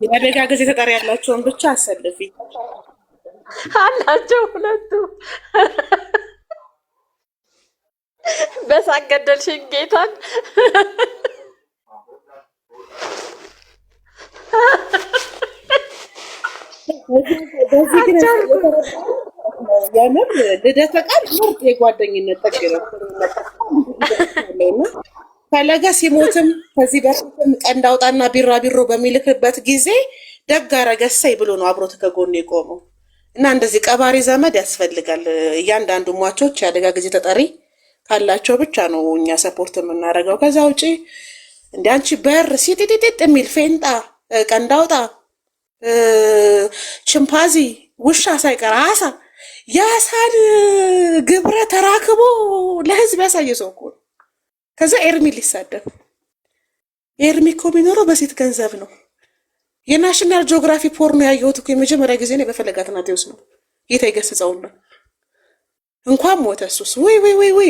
የአደጋ ጊዜ ተጠሪ ያላቸውን ብቻ አሰልፊ አላቸው ሁለቱ። በሳቅ ገደልሽኝ ጌታን። በዚህ ግን የምር ልደተ ቃል ምርጥ የጓደኝነት ጥግ ነው። ፈለገ ሲሞትም ከዚህ በፊትም ቀንድ አውጣና ቢራቢሮ በሚልክበት ጊዜ ደግ አደረገ እሰይ ብሎ ነው አብሮት ከጎን የቆመው። እና እንደዚህ ቀባሪ ዘመድ ያስፈልጋል። እያንዳንዱ ሟቾች የአደጋ ጊዜ ተጠሪ ካላቸው ብቻ ነው እኛ ሰፖርት የምናደርገው። ከዛ ውጪ እንደ አንቺ በር ሲጢጢጥ የሚል ፌንጣ፣ ቀንድ አውጣ፣ ቺምፓዚ፣ ውሻ ሳይቀር አሳ የአሳን ግብረ ተራክቦ ለህዝብ ያሳየ ሰው እኮ ነው። ከዛ ኤርሚ ሊሳደብ ኤርሚ እኮ የሚኖረው በሴት ገንዘብ ነው። የናሽናል ጂኦግራፊ ፖርኖ ያየሁት እኮ የመጀመሪያ ጊዜ ነው በፈለገ አትናቴዎስ ነው። ጌታ ይገስጸውና እንኳን ሞተ እሱስ ወይ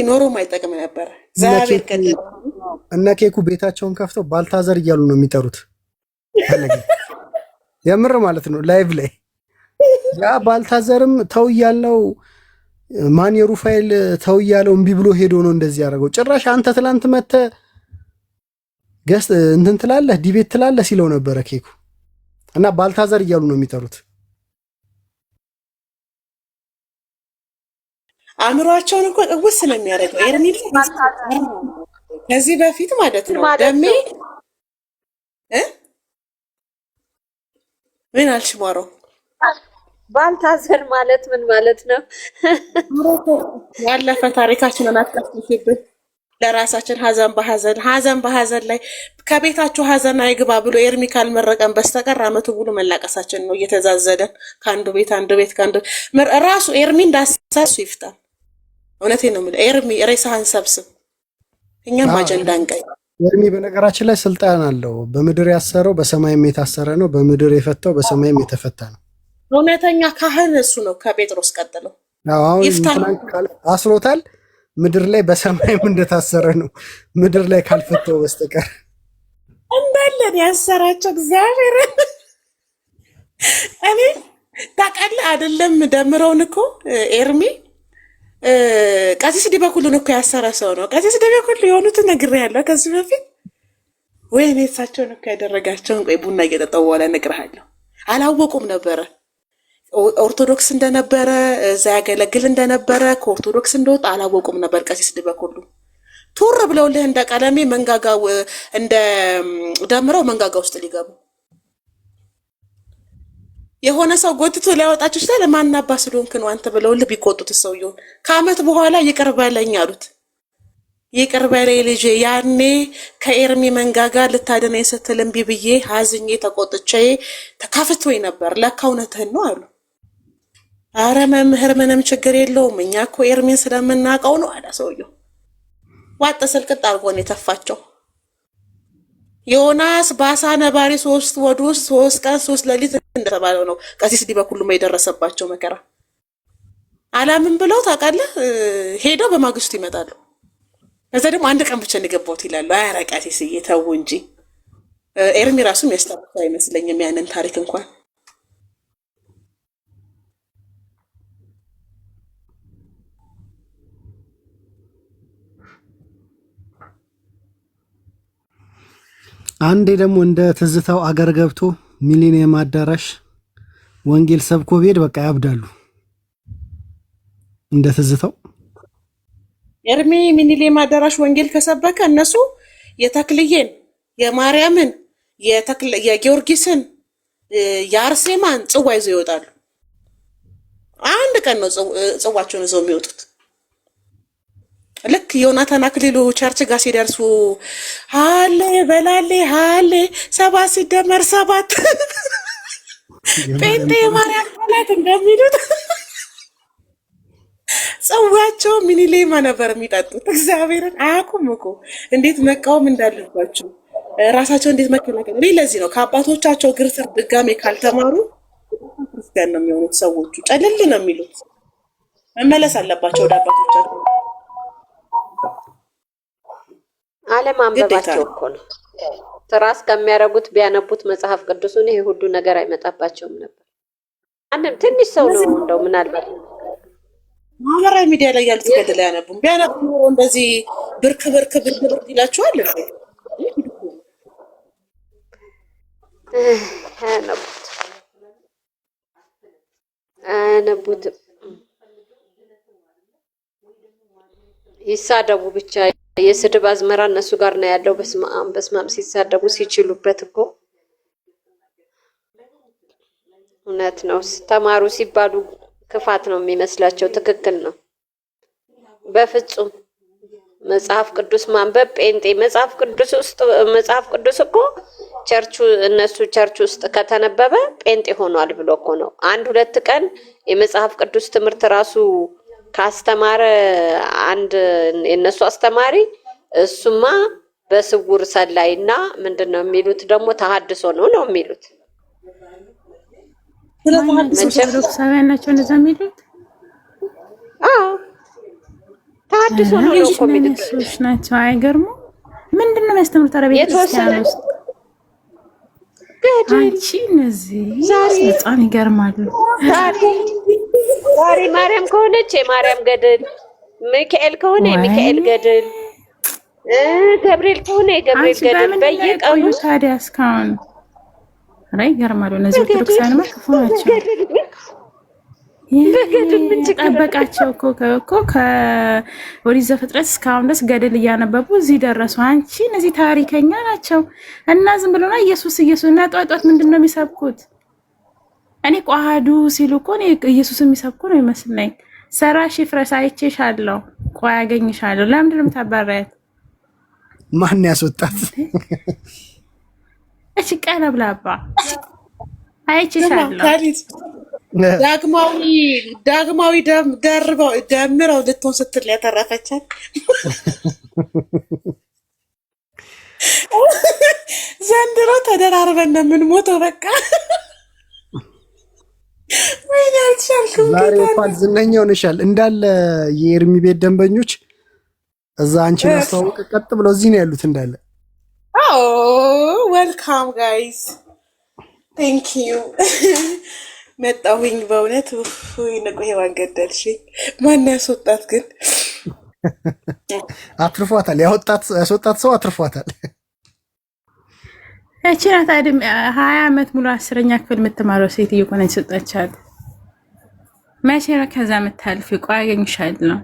ኖሮ ማይጠቅም ነበር። እግዚአብሔር ከደ እነ ኬኩ ቤታቸውን ከፍተው ባልታዘር እያሉ ነው የሚጠሩት። ፈለገ የምር ማለት ነው ላይቭ ላይ ያ ባልታዘርም ተው እያለው ማን የሩፋኤል ተው እያለው እምቢ ብሎ ሄዶ ነው እንደዚህ ያደረገው። ጭራሽ አንተ ትላንት መተ ገስ እንትን ትላለህ ዲቤት ትላለህ ሲለው ነበረ ኬኩ እና ባልታዘር እያሉ ነው የሚጠሩት። አእምሯቸውን እኮ እውስ ነው የሚያደርገው። ኤርሚ ከዚህ በፊት ማለት ነው ደሜ ምን አልሽ ማሮ? ባልታዘር ማለት ምን ማለት ነው? ያለፈ ታሪካችንን አትቀስቅሽብን። ለራሳችን ሀዘን በሀዘን ላይ ከቤታችሁ ሀዘን አይግባ ብሎ ኤርሚ ካልመረቀን በስተቀር አመቱ ሙሉ መላቀሳችን ነው። እየተዛዘደን ከአንዱ ቤት ከአንዱ ራሱ ኤርሚ እንዳሳሱ ይፍታል። እውነቴን ነው የምልህ። ኤርሚ ሬሳህን ሰብስብ፣ እኛም አጀንዳ እንቀይ። ኤርሚ በነገራችን ላይ ስልጣን አለው። በምድር ያሰረው በሰማይም የታሰረ ነው፣ በምድር የፈታው በሰማይም የተፈታ ነው። እውነተኛ ካህን እሱ ነው። ከጴጥሮስ ቀጥለው አስሮታል። ምድር ላይ በሰማይም እንደታሰረ ነው፣ ምድር ላይ ካልፈተው በስተቀር እንዳለን ያሰራቸው እግዚአብሔር። እኔ ታውቃለህ አይደለም ደምረውን እኮ ኤርሚ ቀሲስ ዲበኩሉን እኮ ያሰረ ሰው ነው። ቀሲስ ዲበኩሉ የሆኑትን ነግሬሃለሁ ከዚህ በፊት። ወይኔ እሳቸውን እኮ ያደረጋቸውን ቆይ ቡና እየጠጣሁ በኋላ እነግርሃለሁ። አላወቁም ነበረ ኦርቶዶክስ እንደነበረ እዛ ያገለግል እንደነበረ ከኦርቶዶክስ እንደወጣ አላወቁም ነበር። ቀሲስ ዲበኩሉ ቱር ብለውልህ እንደ ቀለሜ መንጋጋው እንደ ደምረው መንጋጋ ውስጥ ሊገቡ የሆነ ሰው ጎትቶ ሊያወጣችሁ ይችላል። ማናባ ስለሆንክ ነው አንተ ብለውልህ ቢቆጡት ሰውየውን ከአመት በኋላ ይቅር በለኝ አሉት። ይቅር በለኝ ልጄ፣ ያኔ ከኤርሚ መንጋጋ ልታደነኝ ስትል እምቢ ብዬ ሀዝኜ ተቆጥቼ ተካፍቶኝ ነበር፣ ለካ እውነትህን ነው አሉ። አረ መምህር ምንም ችግር የለውም እኛ እኮ ኤርሚን ስለምናውቀው ነው አለ ሰውየው። ዋጥ ስልቅጥ አድርጎን የተፋቸው። ዮናስ ባሳ ነባሪ 3 ወር ውስጥ 3 ቀን 3 ሌሊት እንደተባለው ነው ቀሲስ ዲበኩሉም የደረሰባቸው መከራ። አላምን ብለው ታውቃለህ ሄደው በማግስቱ ይመጣሉ። ከዛ ደግሞ አንድ ቀን ብቻ እንደገባሁት ይላሉ። አረ ቀሲስዬ ተው እንጂ። ኤርሚ ራሱ የሚያስታውስ አይመስለኝም ያንን ታሪክ እንኳን። አንዴ ደግሞ እንደ ትዝታው አገር ገብቶ ሚሊኒየም አዳራሽ ወንጌል ሰብኮ ቤድ በቃ ያብዳሉ። እንደ ትዝታው ኤርሚ ሚሊኒየም አዳራሽ ወንጌል ከሰበከ እነሱ የተክልዬን፣ የማርያምን፣ የጊዮርጊስን፣ የአርሴማን ጽዋ ይዘው ይወጣሉ። አንድ ቀን ነው ጽዋቸውን ይዘው የሚወጡት። ልክ ዮናታን አክሊሉ ቸርች ጋር ሲደርሱ ሃሌ በላሌ ሃሌ 7 ሲደመር 7 ጴንጤ ማርያም ማለት እንደሚሉት ጽዋቸው ሚኒሌማ ነበር የሚጠጡት። እግዚአብሔርን አያውቁም እኮ እንዴት መቃወም እንዳለባቸው ራሳቸው እንዴት መከላከል። እኔ ለዚህ ነው ከአባቶቻቸው እግር ስር ድጋሜ ካልተማሩ ክርስቲያን ነው የሚሆኑት ሰዎቹ። ጨልል ነው የሚሉት። መመለስ አለባቸው ወደ አባቶቻቸው። አለማንበባቸው እኮ ነው። ትራስ ከሚያረጉት ቢያነቡት መጽሐፍ ቅዱስን ይሄ ሁሉ ነገር አይመጣባቸውም ነበር። አንድም ትንሽ ሰው ነው እንደው ምናልባት ማህበራዊ ሚዲያ ላይ ያሉት ገድል አያነቡም። ቢያነቡ እንደዚህ ብርክ ብርክ ብርክ ይላቸዋል። አያነቡትም። ይሳደቡ ብቻ። የስድብ አዝመራ እነሱ ጋር ነው ያለው። በስማም ሲሳደቡ ሲችሉበት እኮ እውነት ነው። ተማሩ ሲባሉ ክፋት ነው የሚመስላቸው። ትክክል ነው። በፍጹም መጽሐፍ ቅዱስ ማንበብ ጴንጤ መጽሐፍ ቅዱስ እኮ እነሱ ቸርች ውስጥ ከተነበበ ጴንጤ ሆኗል ብሎ እኮ ነው። 1-2 ቀን የመጽሐፍ ቅዱስ ትምህርት ራሱ ካስተማረ አንድ የነሱ አስተማሪ እሱማ በስውር ሰላይና ምንድነው የሚሉት ደግሞ ተሐድሶ ነው የሚሉት። ኦርቶዶክሳውያን ናቸው እንደዛ የሚሉት። አዎ ተሐድሶ ነው እኮ የሚሉት እነሱ ናቸው። አይገርሙ። ምንድነው የሚያስተምሩት? አረቤት ክርስቲያን ውስጥ አንቺ እነዚህ በጣም ይገርማሉ። ዛሬ ማርያም ከሆነች የማርያም ገድል፣ ሚካኤል ከሆነ የሚካኤል ገድል፣ ገብርኤል ከሆነ የገብርኤል ገድል በየቀኑ ታዲያ እስካሁን ይገርማሉ። እነዚህ ኦርቶዶክሳውያን ክፉ ናቸው። ጠበቃቸው እኮ ከኦሪት ዘፍጥረት እስካሁን ድረስ ገድል እያነበቡ እዚህ ደረሱ። አንቺ እነዚህ ታሪከኛ ናቸው እና ዝም ብሎና ኢየሱስ እና ጧጧት ምንድን ነው የሚሰብኩት? እኔ ቋሃዱ ሲሉ እኮ ኢየሱስ የሚሰብኩ ነው ይመስለኝ። ሰራሽ ፍረስ አይቼሻለሁ፣ ቆይ አገኝሻለሁ። ለምንድን ነው የምታባሪያት? ማን ያስወጣት? እሺ ቀለብላባ አይቼሻለሁ። ዳግማዊ ደምረው ልትሆን ስትል ያተረፈቻት ዘንድሮ ተደራርበን ነው የምንሞተው። በቃ ዛሬ እንኳን ዝነኛ ሆነሻል። እንዳለ የኤርሚ ቤት ደንበኞች እዛ አንቺን አስተዋወቀ ቀጥ ብለው እዚህ ነው ያሉት እንዳለ። ዌልካም ጋይስ ቴንክ ዩ መጣሁኝ። በእውነት ንቁ ሄዋን ገደልሽኝ። ማን ያስወጣት ግን? አትርፏታል። ያስወጣት ሰው አትርፏታል። እቺ ናት 20 ዓመት ሙሉ 10ኛ ክፍል የምትማረው ሴትዮ እኮ ነች የሰጠቻት። መቼ ነው ከዛ የምታልፊ? ቆይ አገኝሻለሁ።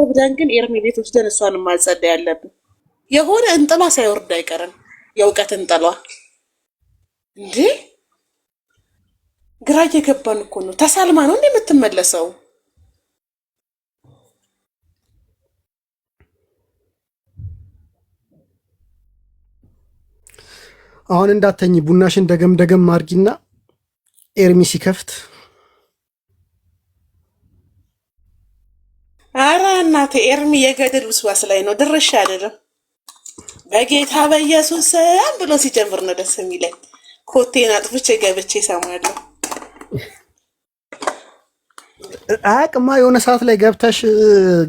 ብለን ግን ኤርሚ ቤት ወስደን እሷን ማጸዳ ያለብን። የሆነ እንጥሏ ሳይወርድ አይቀርም። የእውቀት እንጥሏ እንዴ! ግራ እየገባን እኮ ነው። ተሳልማ ነው እንዴ የምትመለሰው? አሁን እንዳተኝ ቡናሽን ደገም አርጊና ኤርሚ ሲከፍት። አረ እናቴ ኤርሚ የገደል ውስዋስ ላይ ነው። ድርሽ አይደለም። በጌታ በኢየሱስ ብሎ ሲጀምር ነው ደስ የሚለኝ። ኮቴን አጥፍቼ ገብቼ እሰማለሁ። አቅማ የሆነ ሰዓት ላይ ገብተሽ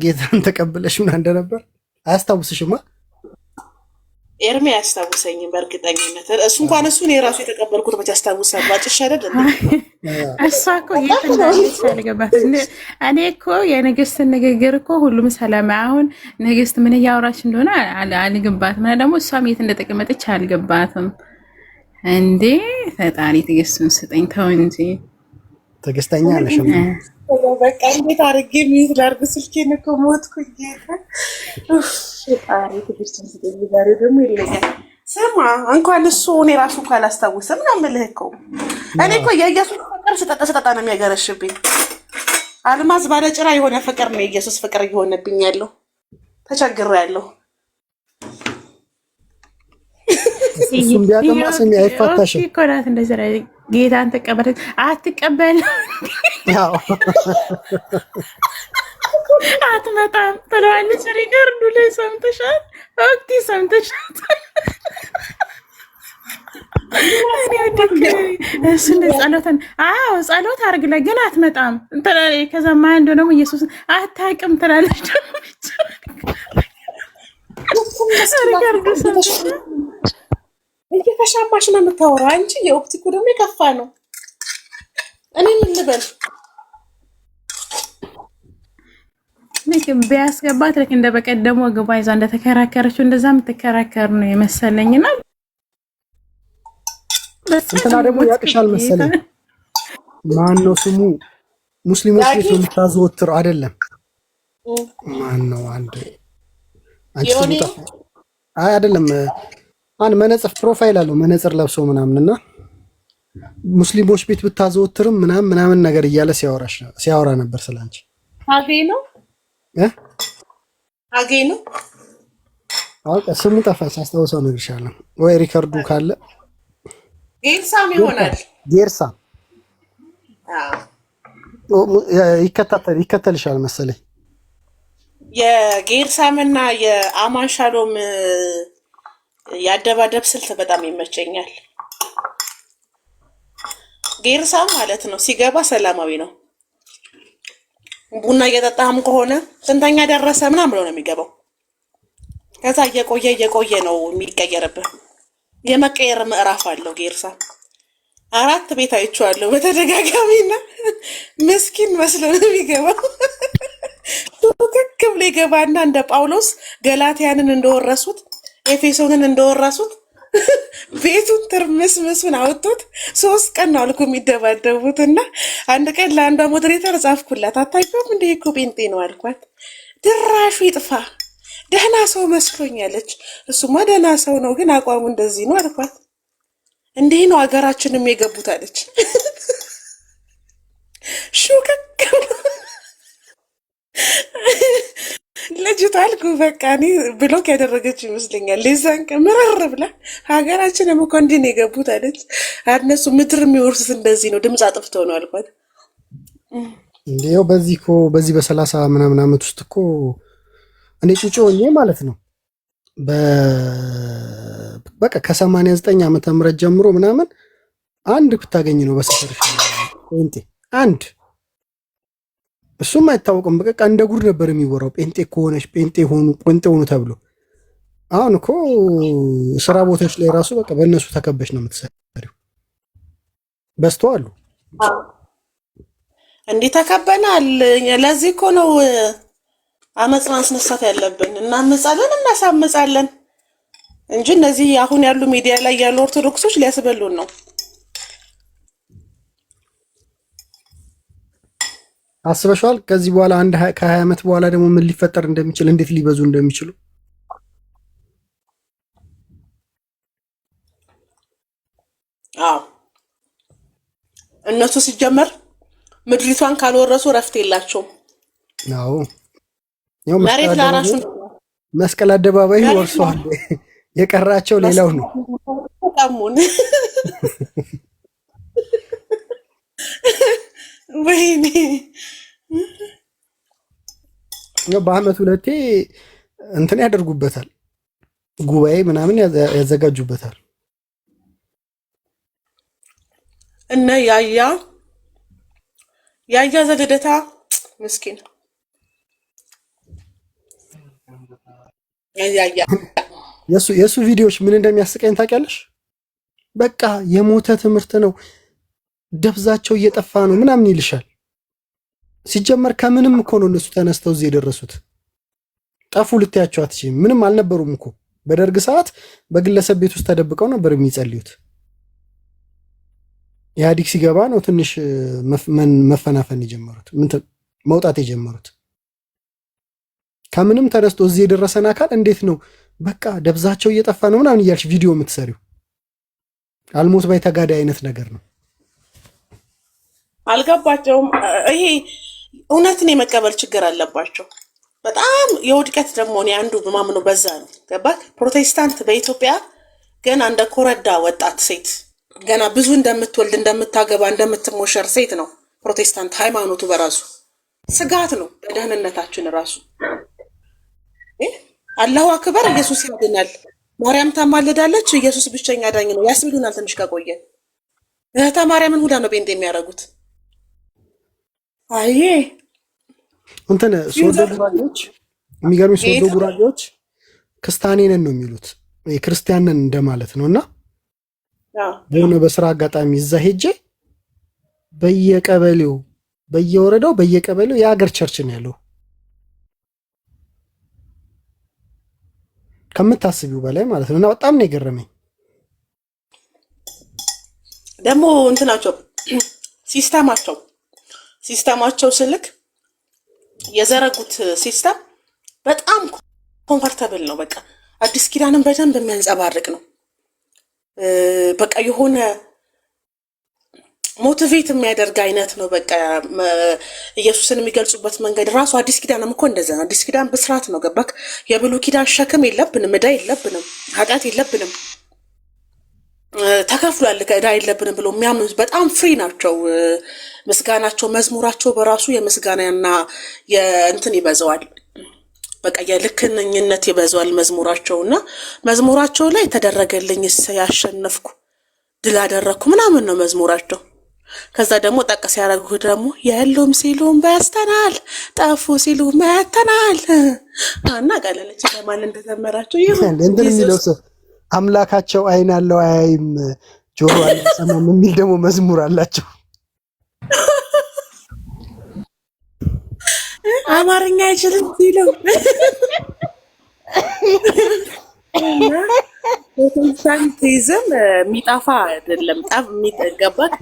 ጌታን ተቀብለሽ ምን እንደነበር አያስታውስሽማ? ኤርሚ አያስታውሰኝም በእርግጠኝነት። እሱ እንኳን እሱን የራሱ የተቀበልኩት መቼ አስታውሳለሁ? አጭሽ አይደል እንዴ? እሷ እኮ የትናገባት እኔ እኮ የንግስትን ንግግር እኮ ሁሉም ሰላም። አሁን ንግስት ምን እያወራች እንደሆነ አልገባትም። እና ደግሞ እሷም የት እንደተቀመጠች አልገባትም። እንዴ ፈጣሪ ትዕግስቱን ስጠኝ። ተው እንጂ ትዕግስተኛ ነሽ። በቃ እንዴት አድርጌ ሚት ላድርግ? ስልኬን እኮ ሞትኩኝ። ፈጣሪ ትዕግስቱን ስጠኝ። ዛሬ ደግሞ ይለኛል። ስማ እንኳን እሱ እኔ ራሱ እኮ አላስታውስም ነው የምልህ እኮ። እኔ እኮ የኢየሱስ ፍቅር ስጠጣ ነው የሚያገረሽብኝ። አልማዝ ባለጭራ የሆነ ፍቅር ነው የኢየሱስ ፍቅር እየሆነብኝ ያለው። ተቸግሬያለሁ። እሱም ቢያቀማ ስሚ አይፋታሽም እኮ ናት። እንደዚህ ጌታን ተቀበለች አትቀበል አትመጣም ትለዋለች። ሪከርዱ ላይ ሰምተሻል? ወቅቲ ሰምተሻል? እሱ እንደ ጸሎትን ጸሎት አርግለ ግን አትመጣም ትላለች። ከዛ ማን እንደሆነ ደግሞ ኢየሱስ አታውቅም ትላለች። ደግሞ ሪከርዱ ሰምተሻል? እየተሻማሽ ነው የምታወራው አንቺ። የኦፕቲኩ ደግሞ የከፋ ነው። እኔ ምን ልበል? ልክ ቢያስገባት ልክ እንደ በቀደሙ ወገቧ ይዛ እንደተከራከረችው እንደዛ የምትከራከር ነው የመሰለኝና እንትና ደግሞ ያቅሻል መሰለኝ። ማን ነው ስሙ? ሙስሊሞች ቤት ነው የምታዘወትር አይደለም? ማን ነው? አንድ አንቺ አይ አይደለም፣ አንድ መነጽር ፕሮፋይል አለው መነጽር ለብሶ ምናምንና ሙስሊሞች ቤት ብታዘወትርም ምናምን ነገር እያለ ሲያወራ ነበር ስላንቺ። አገኝ ነው አገኝ ነው። አውቃ ስሙ ጠፋች፣ አስታውሰው እነግርሻለሁ ወይ ሪከርዱ ካለ። ጌርሳም ይሆናል። ጌርሳም ይከተልሻል መሰለኝ። የጌርሳምና የአማን ሻሎም የአደባደብ ስልት በጣም ይመቸኛል። ጌርሳም ማለት ነው ሲገባ ሰላማዊ ነው። ቡና እየጠጣህም ከሆነ ስንተኛ ደረሰ ምናምን ብሎ ነው የሚገባው። ከዛ እየቆየ ነው የሚቀየርብህ። የመቀየር ምዕራፍ አለው ጌርሳም። 4 ቤት አይቼዋለሁ በተደጋጋሚና ምስኪን መስሎ ነው የሚገባው። ትክክ ብሎ ይገባና እንደ ጳውሎስ ገላትያንን እንደወረሱት ኤፌሶንን እንደወረሱት ቤቱን ትርምስምሱን አውጥቶት 3 ቀን ነው አልኩ የሚደባደቡት። እና አንድ ቀን ለአንዷ ሞዴሬተር ጻፍኩላት። አታውቂውም እንደ እኮ ጴንጤ ነው አልኳት። ድራሹ ይጥፋ ደህና ሰው መስሎኛለች። እሱማ ደህና ሰው ነው ግን አቋሙ እንደዚህ ነው አልኳት። እንዲህ ነው ሀገራችንም የገቡት አለች። ሹክክ ልጅቷ አልኩ በቃ እኔ ብሎክ ያደረገች ይመስለኛል። ሊዛንቅ ምርር ብላ ሀገራችንም እኮ እንዲህ ነው የገቡት አለች። እነሱ ምድር የሚወርሱት እንደዚህ ነው፣ ድምፅ አጥፍተው ነው አልኳት። እንዲያው በዚህ በ30 ምናምን ዓመት ውስጥ እኮ እኔ ጩጮ ሆኜ ማለት ነው በቃ ከ89 ዓመተ ምህረት ጀምሮ ምናምን አንድ ብታገኝ ነው በሰፈርሽ ጴንጤ አንድ። እሱም አይታወቅም። በቃ እንደ ጉድ ነበር የሚወራው ጴንጤ ከሆነች ጴንጤ ሆኑ ተብሎ። አሁን እኮ ስራ ቦታዎች ላይ ራሱ በቃ በእነሱ ተከበሽ ነው የምትሰሪው። በስተዋሉ እንዲህ ተከበናል። ለዚህ እኮ ነው አመፅ ማስነሳት ያለብን። እናመጻለን እናሳመጻለን እንጂ እነዚህ አሁን ያሉ ሚዲያ ላይ ያሉ ኦርቶዶክሶች ሊያስበሉን ነው። አስበሽዋል? ከዚህ በኋላ ከ20 ዓመት በኋላ ደግሞ ምን ሊፈጠር እንደሚችል፣ እንዴት ሊበዙ እንደሚችሉ። አዎ እነሱ ሲጀመር ምድሪቷን ካልወረሱ ረፍት የላቸውም። አዎ መሬት ለራሱ መስቀል አደባባይ ወርሷል። የቀራቸው ሌላው ነው። ታሙን ወይኔ በአመት 2 እንትን ያደርጉበታል፣ ጉባኤ ምናምን ያዘጋጁበታል። እነ ያያ ዘገደታ ምስኪን የሱ ቪዲዮዎች ምን እንደሚያስቀኝ ታውቂያለሽ? በቃ የሞተ ትምህርት ነው፣ ደብዛቸው እየጠፋ ነው ምናምን ይልሻል። ሲጀመር ከምንም እኮ ነው እነሱ ተነስተው እዚህ የደረሱት። ጠፉ ልትያቸው አትችይም። ምንም አልነበሩም እኮ። በደርግ ሰዓት በግለሰብ ቤት ውስጥ ተደብቀው ነበር የሚጸልዩት። ኢህአዲግ ሲገባ ነው ትንሽ መፈናፈን የጀመሩት፣ መውጣት የጀመሩት። ከምንም ተነስቶ እዚህ የደረሰን አካል እንዴት ነው በቃ ደብዛቸው እየጠፋ ነው ምናምን እያልሽ ቪዲዮ የምትሰሪው? አልሞት ባይ ተጋዳይ አይነት ነገር ነው። አልገባቸውም። ይሄ እውነትን የመቀበል ችግር አለባቸው በጣም። የውድቀት ደግሞ እኔ አንዱ በማምነው በዛ ነው። ገባክ? ፕሮቴስታንት በኢትዮጵያ ገና እንደ ኮረዳ ወጣት ሴት ገና ብዙ እንደምትወልድ እንደምታገባ እንደምትሞሸር ሴት ነው ፕሮቴስታንት ሃይማኖቱ በራሱ ስጋት ነው ለደህንነታችን ራሱ። አላሁ አክበር፣ ኢየሱስ ያድናል፣ ማርያም ታማልዳለች፣ ኢየሱስ ብቸኛ ዳኝ ነው ያስብሉናል። ትንሽ ከቆየ እህተ ማርያምን ሁላ ነው ጴንጤ የሚያደርጉት። አይ እንትን ሶዶ ጉራጌዎች የሚገርም ሶዶ ጉራጌዎች ክርስቲያኔ ነን ነው የሚሉት፣ የክርስቲያንን እንደማለት ነውና የሆነ በስራ አጋጣሚ እዛ ሄጄ በየቀበሌው በየወረዳው በየቀበሌው የሀገር ቸርች ነው ያለው ከምታስቢው በላይ ማለት ነው። እና በጣም ነው የገረመኝ። ደግሞ እንትናቸው ሲስተማቸው ስልክ የዘረጉት ሲስተም በጣም ኮምፈርተብል ነው። በቃ አዲስ ኪዳንን በደንብ የሚያንጸባርቅ ነው። በቃ የሆነ ሞቲቬት የሚያደርግ አይነት ነው። በቃ ኢየሱስን የሚገልጹበት መንገድ ራሱ አዲስ ኪዳንም እኮ እንደዛ ነው። አዲስ ኪዳን ብስራት ነው። ገባክ? የብሉይ ኪዳን ሸክም የለብንም፣ ዕዳ የለብንም፣ ኃጢአት የለብንም፣ ተከፍሏል ዕዳ የለብንም ብሎ የሚያምኑት በጣም ፍሪ ናቸው። ምስጋናቸው፣ መዝሙራቸው በራሱ የምስጋናና የእንትን ይበዛዋል። በቃ የልክነኝነት ይበዛዋል መዝሙራቸው እና መዝሙራቸው ላይ ተደረገልኝ ያሸነፍኩ ድል አደረግኩ ምናምን ነው መዝሙራቸው። ከዛ ደግሞ ጠቀስ ያደረጉት ደግሞ የሉም ሲሉም በስተናል፣ ጠፉ ሲሉ መተናል እና ቀለለች ለማን እንደዘመራቸው ይሁን እንትን የሚለው ሰው አምላካቸው አይን አለው አያይም ጆሮ አልሰማም የሚል ደግሞ መዝሙር አላቸው። አማርኛ አይችልም ሲለው ፕሮቴስታንቲዝም የሚጠፋ አይደለም። ጠብ የሚገባት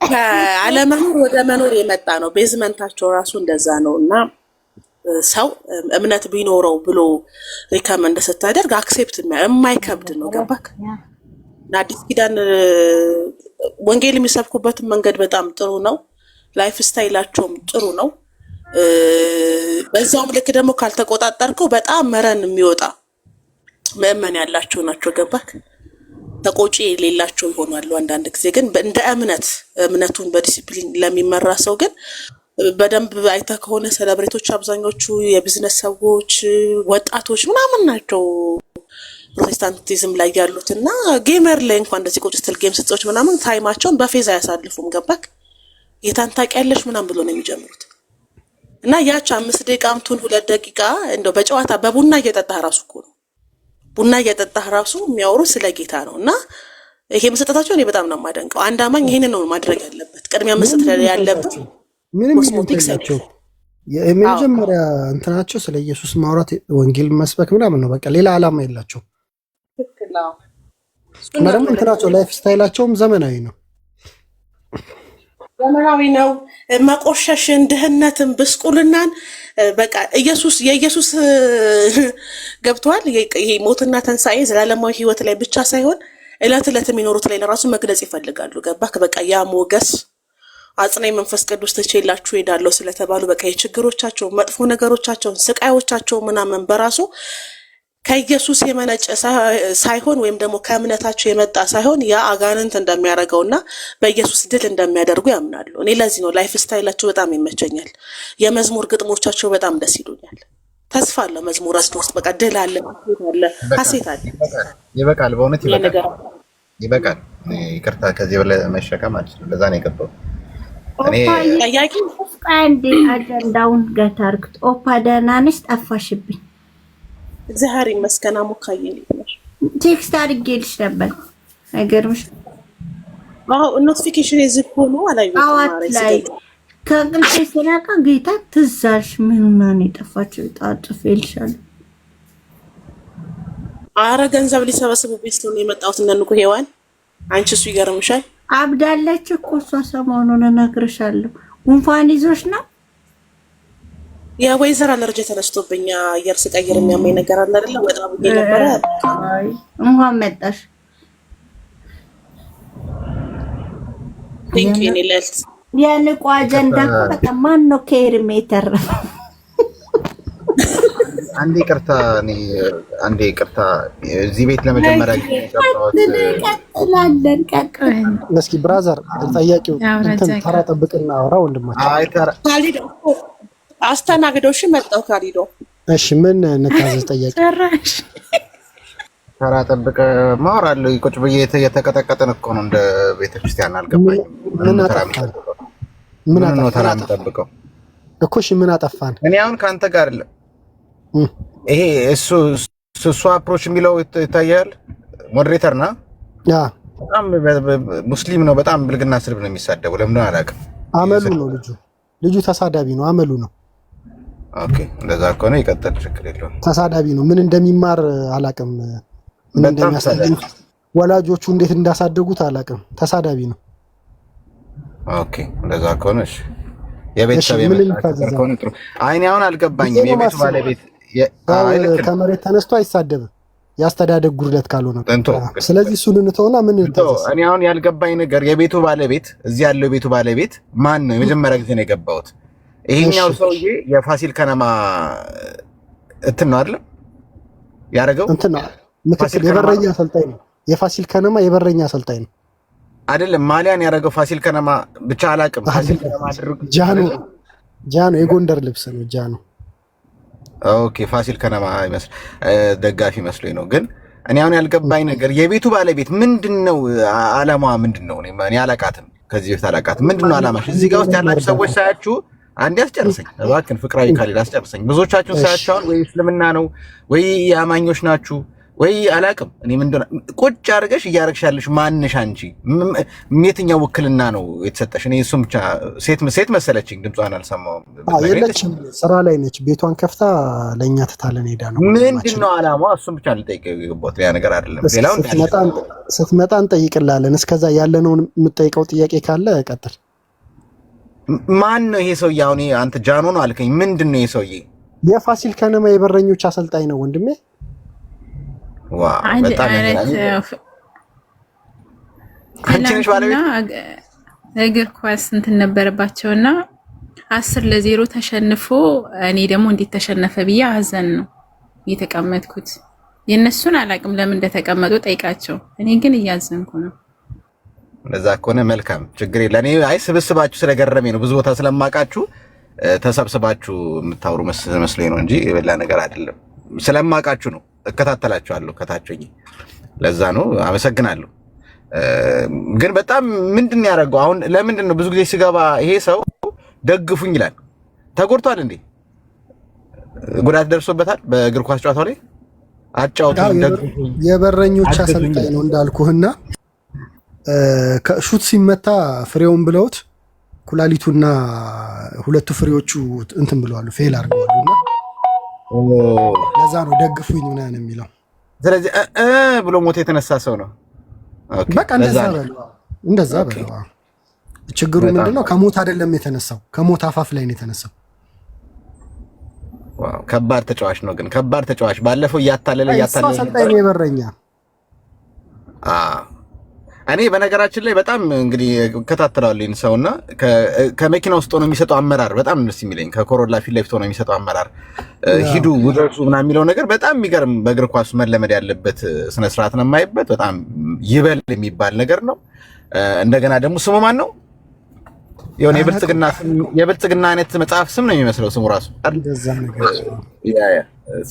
ከአለመኖር ወደ መኖር የመጣ ነው። ቤዝመንታቸው ራሱ እንደዛ ነው እና ሰው እምነት ቢኖረው ብሎ ሪከመንድ ስታደርግ አክሴፕት የማይከብድ ነው። ገባክ? አዲስ ኪዳን ወንጌል የሚሰብኩበትን መንገድ በጣም ጥሩ ነው። ላይፍ ስታይላቸውም ጥሩ ነው። በዛውም ልክ ደግሞ ካልተቆጣጠርከው በጣም መረን የሚወጣ ምእመን ያላቸው ናቸው። ገባክ? ተቆጪ የሌላቸው ይሆናሉ። አንዳንድ ጊዜ ግን እንደ እምነቱን በዲሲፕሊን ለሚመራ ሰው ግን በደንብ አይተህ ከሆነ ሴሌብሬቶች አብዛኞቹ የቢዝነስ ሰዎች፣ ወጣቶች ምናምን ናቸው ፕሮቴስታንቲዝም ላይ ያሉት እና ጌመር ላይ እንኳን እንደዚህ ቁጭ ስትል ጌም ስትጮች ምናምን ታይማቸውን በፌዝ አያሳልፉም። ገባክ? ጌታን ታውቂያለሽ ምናምን ብሎ ነው የሚጀምሩት እና ያች 5 ደቂቃም ትሁን 2 ደቂቃ እንደው በጨዋታ በቡና እየጠጣህ ራሱ እኮ ነው ቡና እየጠጣህ ራሱ የሚያወሩት ስለ ጌታ ነው እና ይሄ መሰጠታቸው እኔ በጣም ነው የማደንቀው። አንድ አማኝ ይሄንን ነው ማድረግ ያለበት። ቅድሚያ መስጠት ያለበት ምንም ይሰጣቸው የመጀመሪያ እንትናቸው ስለ ኢየሱስ ማውራት፣ ወንጌል መስበክ ምናምን ነው። በቃ ሌላ ዓላማ የላቸው። እና ደግሞ እንትናቸው ላይፍ ስታይላቸውም ዘመናዊ ነው። መቆሸሽን፣ ድህነትን፣ ብስቁልናን በቃ የኢየሱስ ገብቷል። ይሄ ሞትና ተንሳኤ ዘላለማዊ ህይወት ላይ ብቻ ሳይሆን እለት እለት የሚኖሩት ላይ ለራሱ መግለጽ ይፈልጋሉ። ገባክ? በቃ ያ ሞገስ አጽናኝ መንፈስ ቅዱስ ትቼላችሁ ሄዳለሁ ስለተባሉ በቃ የችግሮቻቸው መጥፎ ነገሮቻቸውን ስቃዮቻቸው ምናምን በራሱ ከኢየሱስ የመነጨ ሳይሆን ወይም ደግሞ ከእምነታቸው የመጣ ሳይሆን ያ አጋንንት እንደሚያደርገውና በኢየሱስ ድል እንደሚያደርጉ ያምናሉ። እኔ ለዚህ ነው ላይፍ ስታይላቸው በጣም ይመቸኛል። የመዝሙር ግጥሞቻቸው በጣም ደስ ይሉኛል። ተስፋ አለ መዝሙራቸው ውስጥ በቃ ድል አለ፣ ሀሴት አለ። ይበቃል፣ በእውነት ይበቃል። ይቅርታ ከዚህ በላይ መሸከም አልችልም። ለዛ ነው የገባው። ጠያቂ አንዴ አጀንዳውን ገታ አርግት። ኦፓ ደህና ነሽ? ጠፋሽብኝ። እግዚአብሔር ይመስገን። አሞካዬ ነሽ? ቴክስት አድርጌልሽ ነበር። አይገርምሽ? ኖቲፊኬሽን የዝግ ሆኖ አላየሁትም። አዋት ላይ ከእንቅልፌ ስነቃ ጌታ ትዝ አልሽ። ምኑና ነው የጠፋችው? ጽፌልሻለሁ። አረ ገንዘብ ሊሰበስቡብኝ ስለሆነ የመጣሁት እነ ንቁ ሔዋን። አንቺ እሱ ይገርምሻል። አብዳለች እኮ እሷ። ሰሞኑን እነግርሻለሁ። ጉንፋን ይዞሽ ነው? የወይዘር አለርጅ ተነስቶብኝ አየር ስቀይር የሚያመኝ ነገር አለ አይደለ? ወጣ ብዬ ነበረ። እንኳን መጣሽ። ቴንክ ዩ ኔልስ። የንቁ አጀንዳ በቃ ማን ነው ከኤርሜ የተረፈው? አንዴ ይቅርታ። እዚህ ቤት ለመጀመሪያ ጊዜ ቀጥላለን። እስኪ ብራዘር ጠያቂው እንትን ተራ ጠብቅና አውራ ወንድማችን። ካሊዶ አስተናግደው። እሺ መጣው ካሊዶ። እሺ ምን እንታዘዝ? ጠያቂ ጭራሽ ተራ ጠብቅ ማወራለሁ። ቁጭ ብዬ የተቀጠቀጠን እኮ ነው እንደ ቤተክርስቲያን። አልገባኝም። ምን አጠፋን? ምን ነው ተራ የምጠብቀው እኮ? እሺ ምን አጠፋን? እኔ አሁን ከአንተ ጋር አይደለም። ይሄ እሱ አፕሮች የሚለው ይታያል። ሞዴሬተር ና በጣም ሙስሊም ነው። በጣም ብልግና ስድብ ነው የሚሳደበው። ለምን አላውቅም። አመሉ ነው ልጁ ተሳዳቢ ነው። አመሉ ነው። ኦኬ እንደዛ ከሆነ ይቀጥል፣ ችግር የለውም። ተሳዳቢ ነው። ምን እንደሚማር አላውቅም። ምን እንደሚያሳድጉት ወላጆቹ እንዴት እንዳሳደጉት አላውቅም። ተሳዳቢ ነው። ኦኬ እንደዛ ከሆነ እሺ፣ የቤተሰብ የመጣ ከሆነ ጥሩ። አይኔ አሁን አልገባኝም። የቤቱ ባለቤት ከመሬት ተነስቶ አይሳደብም ያስተዳደግ ጉድለት ካልሆነ። ስለዚህ እሱን እንተውና ምን እኔ አሁን ያልገባኝ ነገር የቤቱ ባለቤት እዚህ ያለው የቤቱ ባለቤት ማን ነው? የመጀመሪያ ጊዜ ነው የገባሁት። ይሄኛው ሰውዬ የፋሲል ከነማ እንትን ነው አይደል ያደረገው? እንትን ነው ምክትል የበረኛ አሰልጣኝ ነው። የፋሲል ከነማ የበረኛ አሰልጣኝ ነው አይደለም። ማሊያን ያደረገው ፋሲል ከነማ ብቻ አላውቅም። ፋሲል ከነማ አድርጉ ጃኖ የጎንደር ልብስ ነው ጃኖ። ኦኬ ፋሲል ከነማ ይመስል ደጋፊ መስሎኝ ነው። ግን እኔ አሁን ያልገባኝ ነገር የቤቱ ባለቤት ምንድነው? አላማዋ ምንድነው? እኔ አላውቃትም፣ ከዚህ በፊት አላውቃትም። ምንድነው አላማሽ? እዚህ ጋር ውስጥ ያላችሁ ሰዎች ሳያችሁ አንዴ አስጨርሰኝ እባክህን፣ ፍቅራዊ ካሌል አስጨርሰኝ። ብዙዎቻችሁን ሳያችሁ አሁን ወይ እስልምና ነው ወይ የአማኞች ናችሁ ወይ አላውቅም። እኔ ምንድነው ቁጭ አድርገሽ እያደረግሽ ያለሽ ማንሽ አንቺ? የትኛው ውክልና ነው የተሰጠሽ? እኔ እሱም ብቻ ሴት መሰለችኝ፣ ድምጿን አልሰማሁም። የለችም፣ ስራ ላይ ነች። ቤቷን ከፍታ ለእኛ ትታለን ሄዳ ነው። ምንድነው አላማዋ? እሱም ብቻ ልጠይቀው የገባሁት ያ ነገር አይደለም። ሌላውን ስትመጣ እንጠይቅላለን። እስከዛ ያለነውን የምጠይቀው ጥያቄ ካለ ቀጥል። ማን ነው ይሄ ሰውዬ? አሁን አንተ ጃኖ ነው አልከኝ። ምንድን ነው ይሄ ሰውዬ? የፋሲል ከነማ የበረኞች አሰልጣኝ ነው ወንድሜ። እግር ኳስ እንትን ነበረባቸውና 10-0 ተሸንፎ እኔ ደግሞ እንዴት ተሸነፈ ብዬ አዘን ነው የተቀመጥኩት። የእነሱን አላውቅም ለምን እንደተቀመጡ ጠይቃቸው። እኔ ግን እያዘንኩ ነው። እንደዛ ከሆነ መልካም ችግር የለ። እኔ አይ ስብስባችሁ ስለገረመኝ ነው። ብዙ ቦታ ስለማውቃችሁ ተሰብስባችሁ የምታወሩ መስሎኝ ነው እንጂ የበላ ነገር አይደለም። ስለማውቃችሁ ነው። እከታተላችኋለሁ ከታችኝ። ለዛ ነው። አመሰግናለሁ። ግን በጣም ምንድን ነው ያደረገው? አሁን ለምንድን ነው ብዙ ጊዜ ሲገባ ይሄ ሰው ደግፉኝ ይላል። ተጎድቷል እንዴ? ጉዳት ደርሶበታል በእግር ኳስ ጨዋታው ላይ? አጫውቱኝ። የበረኞች አሰልጣኝ ነው እንዳልኩህና ከሹት ሲመታ ፍሬውን ብለውት ኩላሊቱና ሁለቱ ፍሬዎቹ እንትን ብለዋል፣ ፌል አድርገዋልና ለዛ ነው ደግፉኝ ምናምን የሚለው። ስለዚህ ብሎ ሞት የተነሳ ሰው ነው። በቃ እንደዛ በለው። ችግሩ ምንድነው? ከሞት አይደለም የተነሳው፣ ከሞት አፋፍ ላይ ነው የተነሳው። ዋው ከባድ ተጫዋች ነው። ግን ከባድ ተጫዋች ባለፈው እያታለለ አሰልጣኝ ነው የበረኛ። እኔ በነገራችን ላይ በጣም እንግዲህ እከታተላለሁ ሰውና ከመኪና ውስጥ ሆኖ የሚሰጠው አመራር በጣም ደስ የሚለኝ፣ ከኮሮላ ፊት ለፊት ሆኖ የሚሰጠው አመራር ሂዱ ውደርሱ ምናምን የሚለው ነገር በጣም የሚገርም፣ በእግር ኳሱ መለመድ ያለበት ስነ ስርዓት ነው የማይበት፣ በጣም ይበል የሚባል ነገር ነው። እንደገና ደግሞ ስሙ ማን ነው? የሆነ የብልጽግና አይነት መጽሐፍ ስም ነው የሚመስለው ስሙ ራሱ።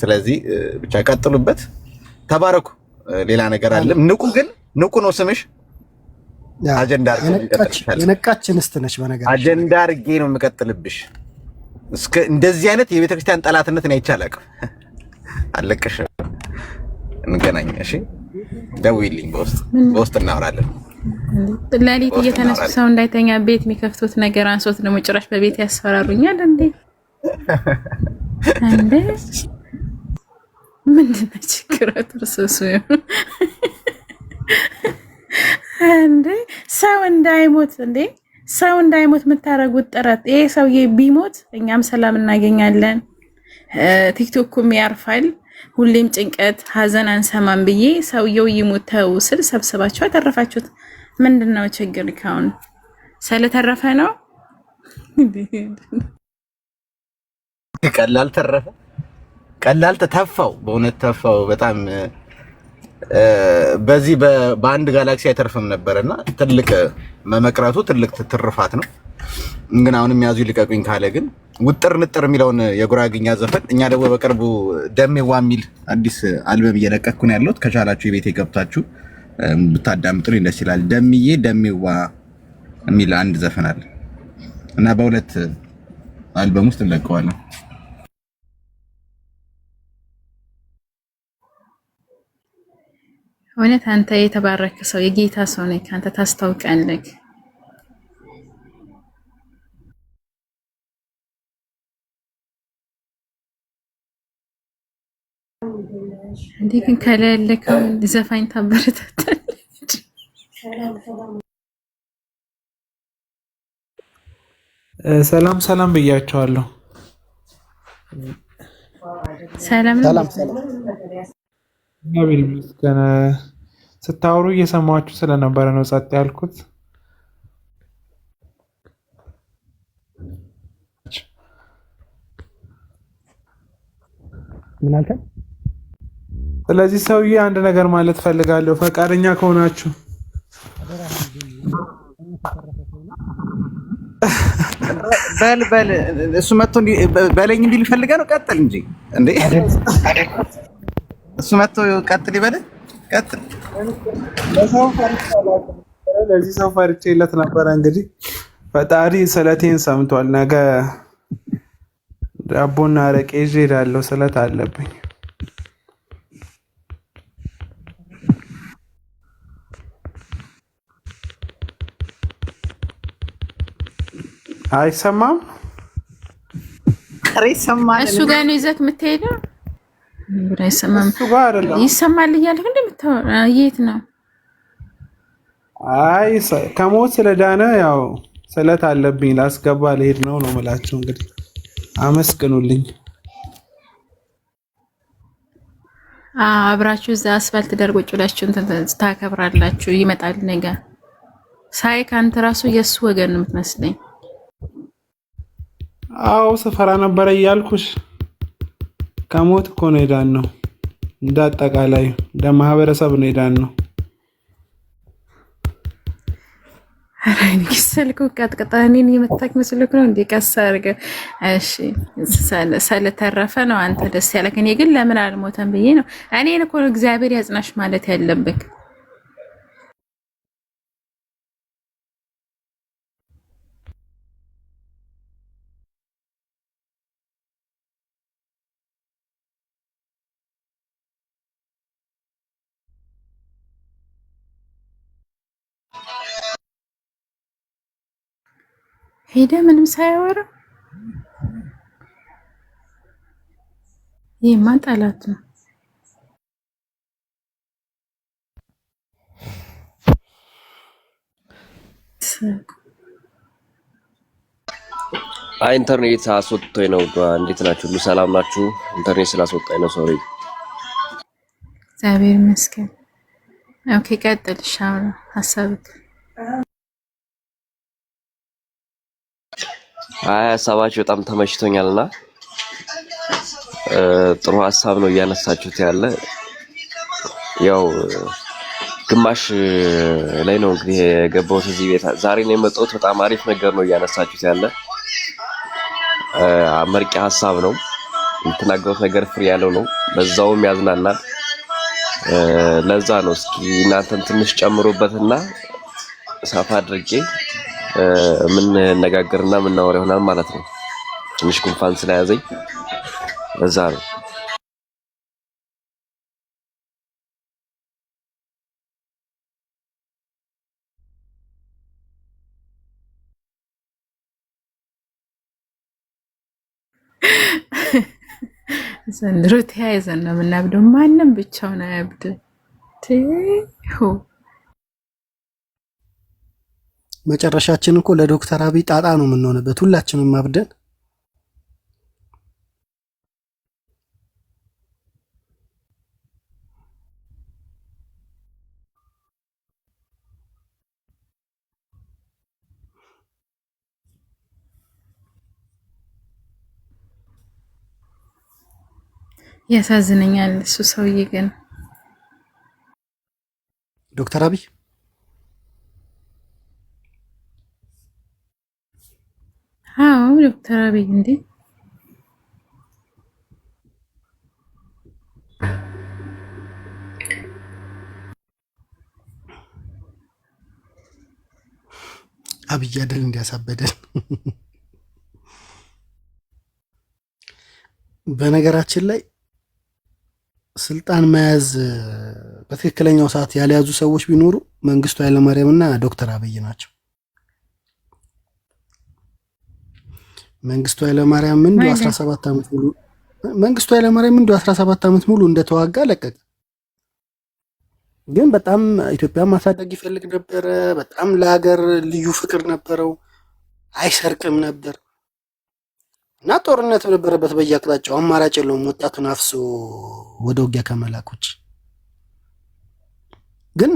ስለዚህ ብቻ ቀጥሉበት፣ ተባረኩ። ሌላ ነገር አለም። ንቁ ነው ስምሽ። አጀንዳ የነቃች እንስት ነች። በነገር አጀንዳ አድርጌ ነው የምቀጥልብሽ። እስከ እንደዚህ አይነት የቤተክርስቲያን ጠላትነት ነው አይቻልም። አለቀሽ። እንገናኝ። እሺ ደውይልኝ፣ በውስጥ እናወራለን። ሌሊት እየተነሱ ሰው እንዳይተኛ ቤት የሚከፍቱት ነገር አንሶት ደግሞ ጭራሽ በቤት ያስፈራሩኛል እንዴ! ምንድን ነው ችግሩ? ተርሰሱ እንዴ ሰው እንዳይሞት የምታረጉት ጥረት፣ ይሄ ሰውዬ ቢሞት እኛም ሰላም እናገኛለን፣ ቲክቶኩም ያርፋል። ሁሌም ጭንቀት ሀዘን አንሰማም ብዬ ሰውየው ይሞተው ስል ሰብስባችሁ አተረፋችሁት። ምንድነው ችግር? ካሁን ስለተረፈ ነው። ቀላል ተረፈ፣ ቀላል ተተፋው፣ በእውነት ተፋው በጣም። በዚህ በአንድ ጋላክሲ አይተርፍም ነበርና ትልቅ መመቅረቱ ትልቅ ትርፋት ነው። ግን አሁንም ያዙ ይልቀቁኝ ካለ ግን ውጥር ንጥር የሚለውን የጉራግኛ ዘፈን እኛ ደግሞ በቅርቡ ደሜዋ የሚል አዲስ አልበም እየለቀኩ ነው ያለሁት። ከቻላችሁ የቤቴ ገብታችሁ ብታዳምጡልኝ ደስ ይላል። ደሜዋ የሚል አንድ ዘፈን አለ እና በሁለት አልበም ውስጥ እንለቀዋለን። እውነት አንተ የተባረከ ሰው የጌታ ሰው ነህ። አንተ ታስታውቃለህ። እንዴ ግን ከለለከው ዘፋኝ ታበረታታለች። ሰላም ሰላም ብያቸዋለሁ። ሰላም ሰላም እግዚአብሔር ይመስገን። ስታወሩ እየሰማችሁ ስለነበረ ነው ጸጥ ያልኩት። ምን አልከኝ? ስለዚህ ሰውዬ አንድ ነገር ማለት ፈልጋለሁ፣ ፈቃደኛ ከሆናችሁ በል እሱ መጥቶ በለኝ እንዲል ፈልገህ ነው? ቀጥል እንጂ እንዴ! እሱ መጥቶ ቀጥል ይበል። ቀጥል። ለዚህ ሰው ፈርቼለት ነበረ። እንግዲህ ፈጣሪ ስለቴን ሰምቷል። ነገ ዳቦና አረቄ ይዤ እሄዳለሁ። ስለት አለብኝ። አይሰማም? እሱ ጋር ነው ይዘህ የምትሄደው? አይሰማም። እሱ ጋር አይደለም። ይሰማል እያልክ እንደምታወራ የት ነው? አይ ከሞት ስለዳነ ያው ስለት አለብኝ ላስገባ ልሄድ ነው የምላቸው። እንግዲህ አመስግኑልኝ። አብራችሁ እዛ አስፋልት ዳር ቁጭ ብላችሁ ታከብራላችሁ። ይመጣል ነገ ሳይ ካንተ ራሱ የእሱ ወገን ነው የምትመስለኝ። አዎ ስፈራ ነበረ እያልኩሽ ከሞት እኮ ነው የዳን ነው። እንደ አጠቃላይ እንደ ማህበረሰብ ነው የዳን ነው። አራይን ስልኩ ቀጥቅጣ እኔን የመታክ መስልክ ነው እንዴ? ቀስ አድርገህ እሺ። ስለተረፈ ነው አንተ ደስ ያለክ። እኔ ግን ለምን አልሞተም ብዬ ነው። እኔን እኮ እግዚአብሔር ያጽናሽ ማለት ያለብክ። ሄደ ምንም ሳያወራ ይሄማ ጠላት ነው። ኢንተርኔት አስወጥቶኝ ነው። እንዴት ናችሁ? ሁሉ ሰላም ናችሁ? ኢንተርኔት ስላስወጣኝ ነው። ሶሪ። እግዚአብሔር ይመስገን። ኦኬ ቀጥል። ሻው ሐሳብክ ሀሳባችሁ በጣም ተመችቶኛልና ጥሩ ሀሳብ ነው እያነሳችሁት ያለ። ያው ግማሽ ላይ ነው እንግዲህ የገባሁት እዚህ ቤት ዛሬ ነው የመጣሁት። በጣም አሪፍ ነገር ነው እያነሳችሁት ያለ። አመርቂ ሀሳብ ነው የምትናገሩት ነገር ፍሬ ያለው ነው፣ በዛውም ያዝናናል። ለዛ ነው እስኪ እናንተም ትንሽ ጨምሮበትና ሰፋ አድርጌ ምን ነጋገርና ምን እናወራ ይሆናል ማለት ነው። ትንሽ ጉንፋን ስለያዘኝ ለዛ ነው። ዘንድሮ ተያይዘን ነው የምናብደው። ማንም ብቻውን አያብድም። መጨረሻችን እኮ ለዶክተር አብይ ጣጣ ነው የምንሆንበት ሁላችንም አብደን። ያሳዝነኛል እሱ ሰውዬ ግን ዶክተር አብይ አዎ ዶክተር አብይ እንዴ አብይ አይደል እንዲያሳበደን። በነገራችን ላይ ስልጣን መያዝ በትክክለኛው ሰዓት ያልያዙ ሰዎች ቢኖሩ መንግስቱ ኃይለማርያም እና ዶክተር አብይ ናቸው። መንግስቱ ኃይለማርያም እንዲሁ 17 ዓመት ሙሉ መንግስቱ ኃይለማርያም እንዲሁ 17 ዓመት ሙሉ እንደተዋጋ ለቀቀ። ግን በጣም ኢትዮጵያ ማሳደግ ይፈልግ ነበረ። በጣም ለሀገር ልዩ ፍቅር ነበረው። አይሰርቅም ነበር እና ጦርነት ነበረበት በየአቅጣጫው። አማራጭ የለውም ወጣቱን አፍሶ ወደ ውጊያ ከመላክ ውጭ። ግን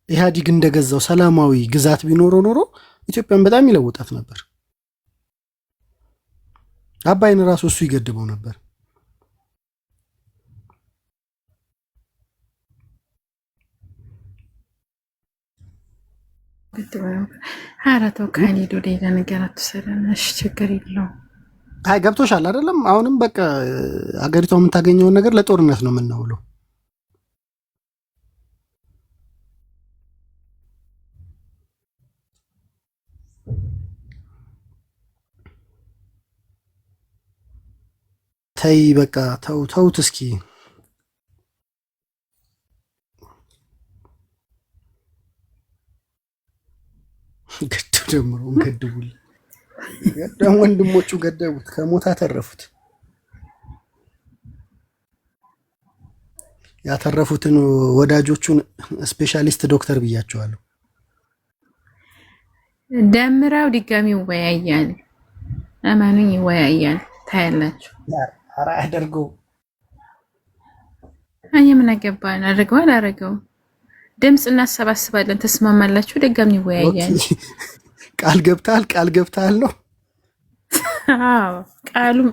ኢህአዲግ እንደገዛው ሰላማዊ ግዛት ቢኖረው ኖሮ ኢትዮጵያን በጣም ይለውጣት ነበር። አባይን ራሱ እሱ ይገድበው ነበር። ኧረ ተው ካሊድ፣ ወደ ሌላ ነገር አትወሰደን። እሺ ችግር የለውም። አይ ገብቶሻል አይደለም? አሁንም በቃ አገሪቷ የምታገኘውን ነገር ለጦርነት ነው የምናውለው። ተይ በቃ ተውት እስኪ። ገዱ ጀምሮ ገድቡል ገዳም ወንድሞቹ ገደቡት፣ ከሞት አተረፉት። ያተረፉትን ወዳጆቹን ስፔሻሊስት ዶክተር ብያቸዋለሁ። ደምራው ድጋሚ ይወያያል፣ እመኑኝ ይወያያል። ታያላችሁ። ኧረ አያደርገው። እኔ ምን አገባኝ? አድርገው አላደረገውም። ድምፅ እናሰባስባለን። ተስማማላችሁ? ድጋሚ ይወያያል። ቃል ገብታል ነው። አዎ ቃሉም